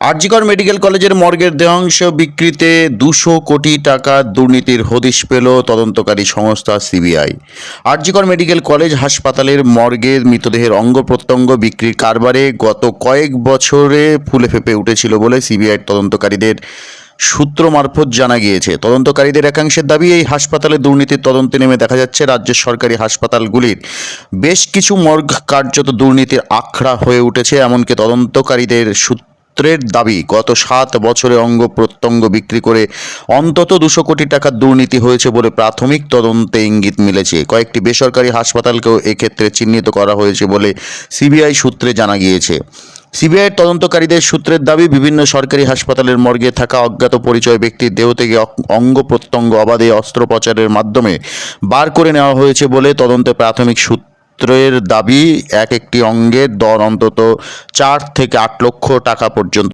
RG Kar medical কলেজের মর্গের দেহাংশ বিক্রিতে 200 কোটি টাকা দুর্নীতির হদিশ পেল তদন্তকারী সংস্থা সিবিআই। আরজিকর মেডিকেল কলেজ হাসপাতালের মর্গে মৃতদেহের অঙ্গ প্রত্যঙ্গ বিক্রির কারবারে গত কয়েক বছরে ফুলে ফেঁপে উঠেছিল বলে সিবিআই তদন্তকারীদের সূত্র মারফত জানা গিয়েছে। তদন্তকারীদের একাংশের দাবি, এই হাসপাতালে দুর্নীতির তদন্তে নেমে দেখা যাচ্ছে রাজ্যের সরকারি হাসপাতালগুলির বেশ কিছু মর্গ কার্যত দুর্নীতির আখড়া হয়ে উঠেছে। এমনকি তদন্তকারীদের সূত্রের দাবি, গত 7 বছরে অঙ্গ প্রত্যঙ্গ বিক্রি করে অন্তত 200 কোটি টাকার দুর্নীতি হয়েছে বলে প্রাথমিক তদন্তে ইঙ্গিত মিলেছে। কয়েকটি বেসরকারি হাসপাতালকেও এক্ষেত্রে চিহ্নিত করা হয়েছে বলে সিবিআই সূত্রে জানা গিয়েছে। সিবিআইয়ের তদন্তকারীদের সূত্রের দাবি, বিভিন্ন সরকারি হাসপাতালের মর্গে থাকা অজ্ঞাত পরিচয় ব্যক্তির দেহ থেকে অঙ্গ প্রত্যঙ্গ অবাধে অস্ত্রোপচারের মাধ্যমে বার করে নেওয়া হয়েছে বলে তদন্তে প্রাথমিক সূত্রের দাবি। একটি অঙ্গের দর অন্তত 4 থেকে 8 লক্ষ টাকা পর্যন্ত